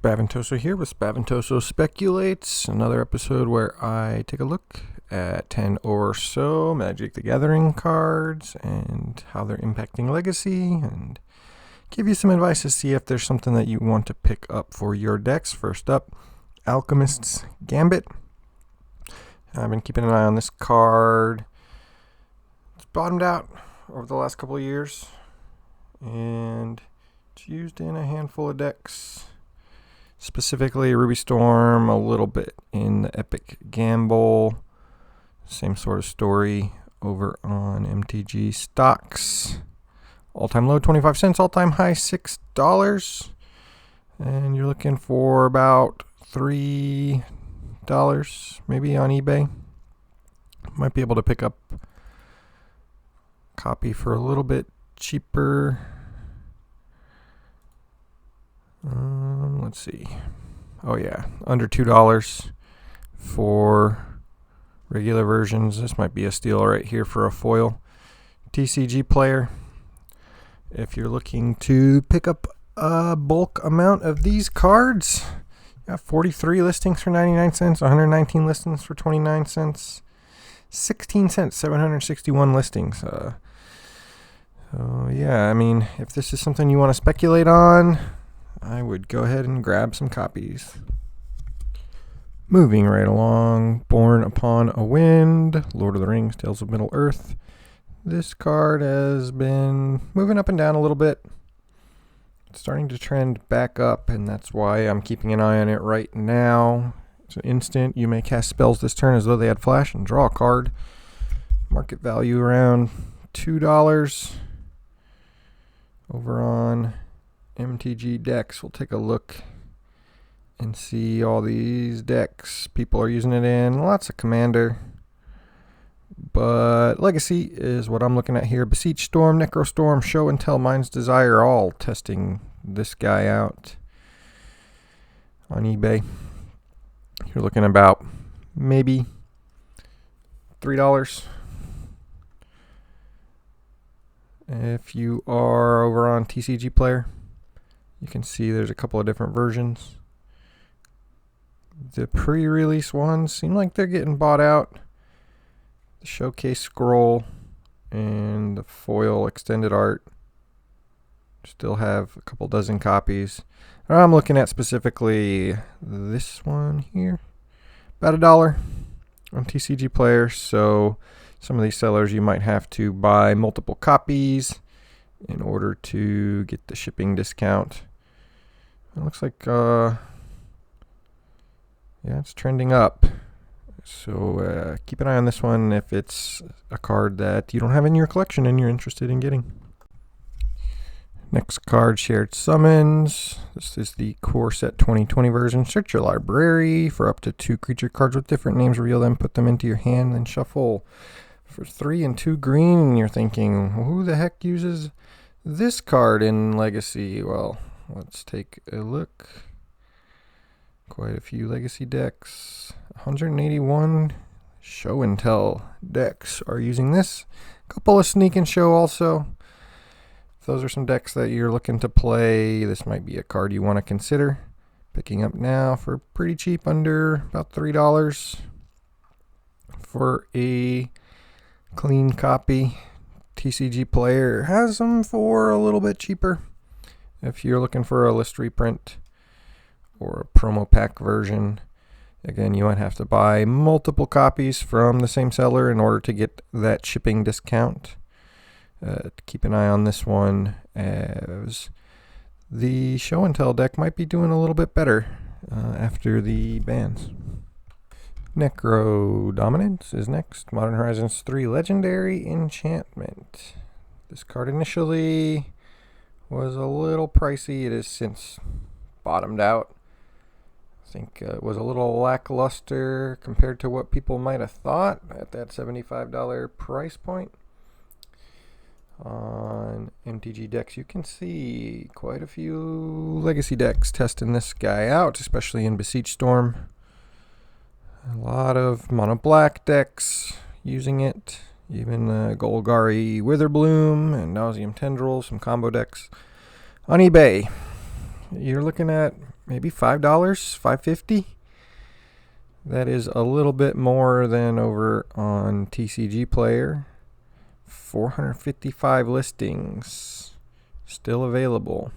Spaventoso here with Spaventoso Speculates, another episode where I take a look at 10 or so Magic the Gathering cards and how they're impacting Legacy, and give you some advice to see if there's something that you want to pick up for your decks. First up, Alchemist's Gambit. I've been keeping an eye on this card. It's bottomed out over the last couple of years, and it's used in a handful of decks. Specifically Ruby Storm, a little bit in the Epic Gamble. Same sort of story over on MTG stocks. All-time low 25 cents, all-time high $6. And you're looking for about $3 maybe on eBay. Might be able to pick up a copy for a little bit cheaper. Let's see. Oh yeah, under $2 for regular versions. This might be a steal right here for a foil TCG player. If you're looking to pick up a bulk amount of these cards, you got 43 listings for 99 cents, 119 listings for 29 cents, 16 cents, 761 listings. Yeah, I mean, if this is something you want to speculate on, I would go ahead and grab some copies. Moving right along, Born Upon a Wind, Lord of the Rings, Tales of Middle-earth. This card has been moving up and down a little bit. It's starting to trend back up, and that's why I'm keeping an eye on it right now. It's an instant. You may cast spells this turn as though they had flash and draw a card. Market value around $2. Over on MTG decks, we'll take a look and see all these decks people are using it in. Lots of Commander, but Legacy is what I'm looking at here. Beseech Storm, Necrostorm, Show and Tell, Mind's Desire, all testing this guy out on eBay. You're looking about maybe $3. If you are over on TCG Player, you can see there's a couple of different versions. The pre-release ones seem like they're getting bought out. The Showcase Scroll and the Foil Extended Art still have a couple dozen copies. I'm looking at specifically this one here. About $1 on TCG Player. So some of these sellers, you might have to buy multiple copies in order to get the shipping discount. It looks like, yeah, it's trending up. So keep an eye on this one if it's a card that you don't have in your collection and you're interested in getting. Next card, Shared Summons. This is the Core Set 2020 version. Search your library for up to 2 creature cards with different names. Reveal them, put them into your hand, then shuffle. For 3 and 2 green, and you're thinking, who the heck uses this card in Legacy? Well, let's take a look. Quite a few Legacy decks. 181 Show and Tell decks are using this. A couple of Sneak and Show also. If those are some decks that you're looking to play, this might be a card you want to consider picking up now for pretty cheap, under about $3 for a clean copy. TCG Player has them for a little bit cheaper if you're looking for a list reprint or a promo pack version. Again, you might have to buy multiple copies from the same seller in order to get that shipping discount. Keep an eye on this one, as the Show and Tell deck might be doing a little bit better after the bans. Necro Dominance is next. Modern Horizons 3 Legendary Enchantment. This card initially was a little pricey. It has since bottomed out. I think it was a little lackluster compared to what people might have thought at that $75 price point. On MTG decks, you can see quite a few Legacy decks testing this guy out, especially in Beseech Storm. A lot of mono black decks using it. Even Golgari Witherbloom and Nauseam Tendrils, some combo decks. On eBay, you're looking at maybe $5, $5.50. That is a little bit more than over on TCG Player. 455 listings still available.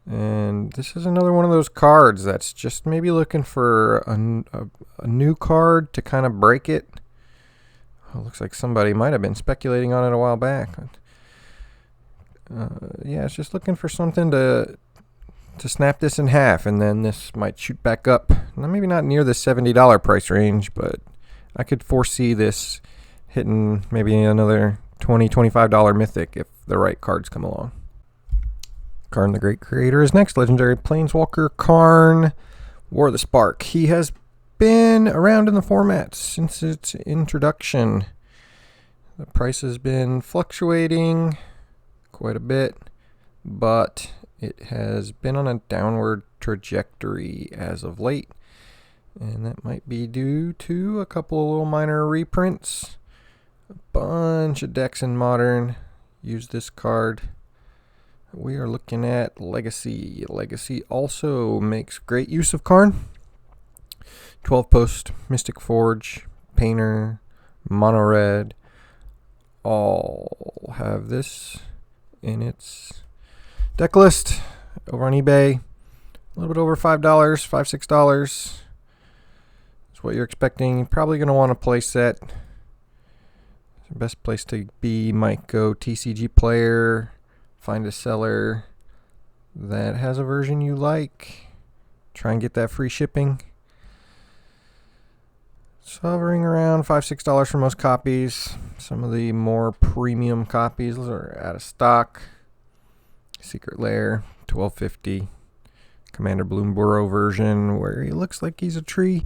And this is another one of those cards that's just maybe looking for a new card to kind of break it. Oh, looks like somebody might have been speculating on it a while back. Yeah, it's just looking for something to snap this in half, and then this might shoot back up. Now, maybe not near the $70 price range, but I could foresee this hitting maybe another $20, $25 mythic if the right cards come along. Karn the Great Creator is next. Legendary Planeswalker Karn, War of the Spark. He has been around in the format since its introduction. The price has been fluctuating quite a bit, but it has been on a downward trajectory as of late, and that might be due to a couple of little minor reprints. A bunch of decks in Modern use this card. We are looking at Legacy. Legacy also makes great use of Karn. 12 Post, Mystic Forge, Painter, Mono Red, all have this in its deck list over on eBay. A little bit over $5, $5, $6 is what you're expecting. You're probably going to want a play set. The best place to be might go TCG Player. Find a seller that has a version you like. Try and get that free shipping. It's hovering around $5, $6 for most copies. Some of the more premium copies are out of stock. Secret Lair, $12.50. Commander Bloomborough version where he looks like he's a tree.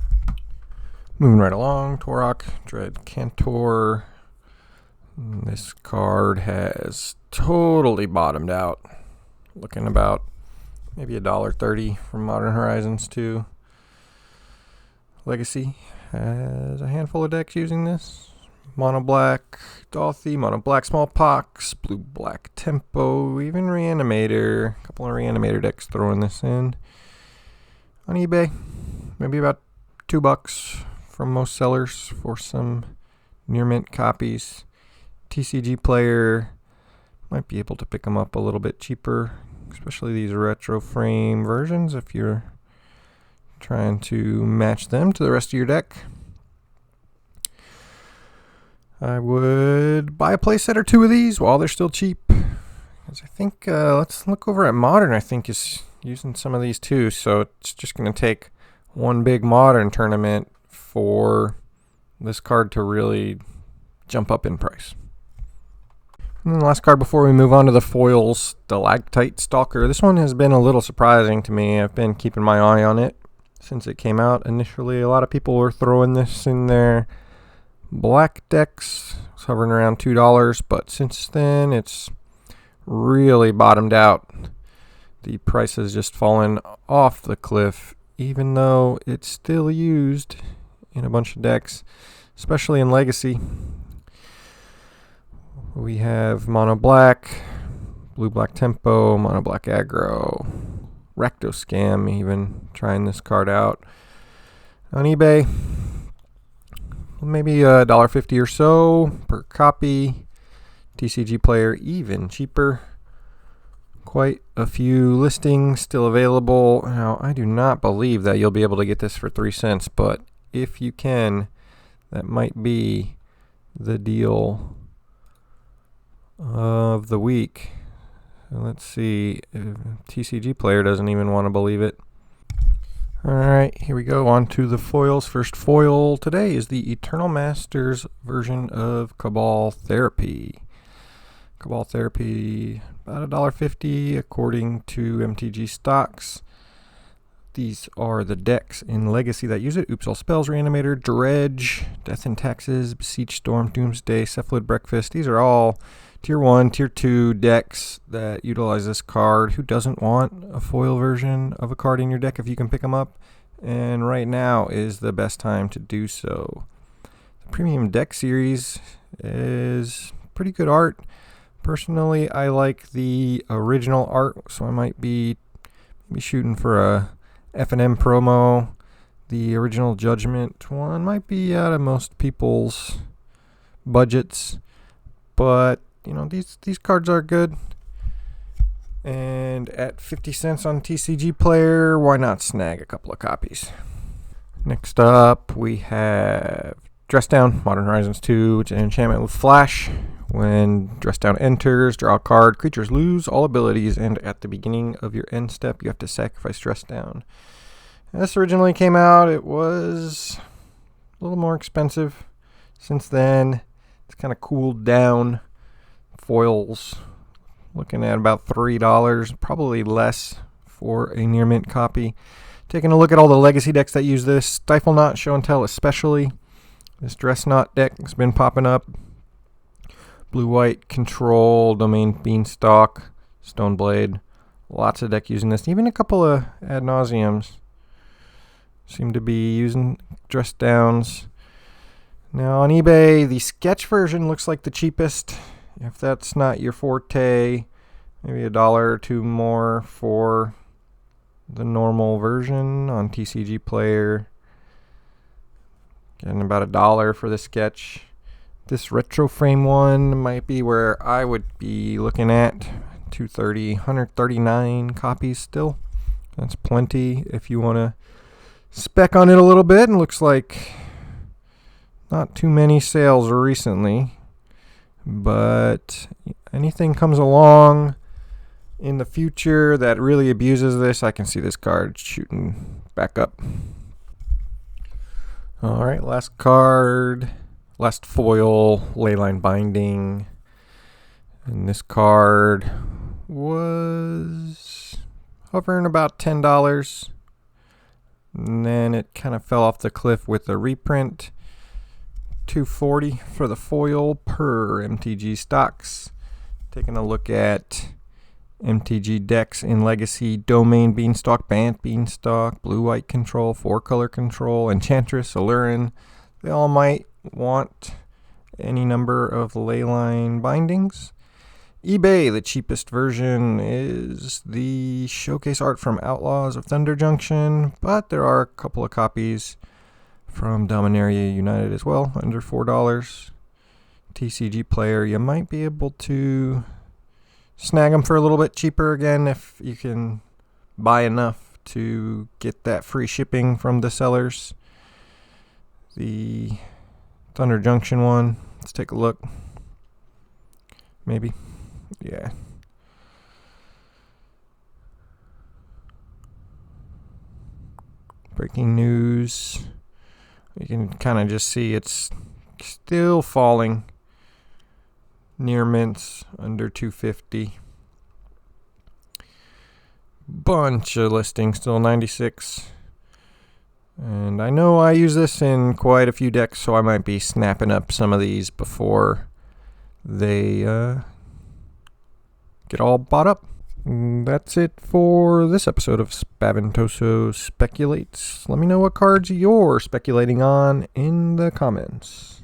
Moving right along, Torok, Dread Cantor. This card has totally bottomed out. Looking about maybe $1.30 from Modern Horizons to Legacy. Has a handful of decks using this. Mono Black Dolphy, Mono Black Smallpox, Blue Black Tempo, even Reanimator. A couple of Reanimator decks throwing this in. On eBay, maybe about $2 from most sellers for some near mint copies. TCG Player might be able to pick them up a little bit cheaper, especially these retro frame versions if you're trying to match them to the rest of your deck. I would buy a playset or two of these while they're still cheap. Because I think, let's look over at Modern, I think is using some of these too. So it's just going to take one big Modern tournament for this card to really jump up in price. And then the last card before we move on to the foils, Stalactite Stalker. This one has been a little surprising to me. I've been keeping my eye on it since it came out. Initially, a lot of people were throwing this in their black decks. It's hovering around $2, but since then, it's really bottomed out. The price has just fallen off the cliff, even though it's still used in a bunch of decks, especially in Legacy. We have Mono Black, Blue Black Tempo, Mono Black Aggro, Recto Scam, even trying this card out on eBay. Maybe $1.50 or so per copy. TCG Player even cheaper. Quite a few listings still available. Now, I do not believe that you'll be able to get this for 3 cents, but if you can, that might be the deal of the week. Let's see if TCG Player doesn't even want to believe it. Alright, here we go on to the foils. First foil today is the Eternal Masters version of Cabal Therapy. Cabal Therapy, about $1.50 according to MTG stocks. These are the decks in Legacy that use it. Oops All Spells, Reanimator, Dredge, Death and Taxes, Beseech Storm, Doomsday, Cephalid Breakfast. These are all Tier 1, Tier 2 decks that utilize this card. Who doesn't want a foil version of a card in your deck if you can pick them up? And right now is the best time to do so. The Premium Deck Series is pretty good art. Personally, I like the original art, so I might be Be shooting for a F&M promo. The original Judgment one might be out of most people's budgets, but you know, these cards are good. And at 50 cents on TCG Player, why not snag a couple of copies? Next up, we have Dress Down, Modern Horizons 2. It's an enchantment with flash. When Dress Down enters, draw a card. Creatures lose all abilities, and at the beginning of your end step, you have to sacrifice Dress Down. This originally came out, it was a little more expensive. Since then, it's kind of cooled down. Foils, looking at about $3, probably less for a near mint copy. Taking a look at all the legacy decks that use this. Stifle Knot, Show and Tell especially. This Dress Knot deck has been popping up. Blue-White, Control, Domain Beanstalk, Stoneblade. Lots of deck using this. Even a couple of ad nauseums seem to be using Dress Downs. Now on eBay, the sketch version looks like the cheapest. If that's not your forte, maybe $1 or $2 more for the normal version on TCG Player. Getting about $1 for the sketch. This retro frame one might be where I would be looking at. 230, 139 copies still. That's plenty if you want to spec on it a little bit. And looks like not too many sales recently. But anything comes along in the future that really abuses this, I can see this card shooting back up. Alright, last card. Last foil, Leyline Binding. And this card was hovering about $10. And then it kind of fell off the cliff with a reprint. $2.40 for the foil per MTG stocks. Taking a look at MTG decks in Legacy: Domain Beanstalk, Bant Beanstalk, Blue-White Control, 4-color Control, Enchantress, Allurin. They all might want any number of Leyline bindings. eBay, the cheapest version is the showcase art from Outlaws of Thunder Junction, but there are a couple of copies from Dominaria United as well, under $4. TCG Player, you might be able to snag them for a little bit cheaper again if you can buy enough to get that free shipping from the sellers. The Thunder Junction one, let's take a look. Maybe. Yeah. Breaking news. You can kind of just see it's still falling. Near mints under 250. Bunch of listings, still 96. And I know I use this in quite a few decks, so I might be snapping up some of these before they get all bought up. And that's it for this episode of Spaventoso Speculates. Let me know what cards you're speculating on in the comments.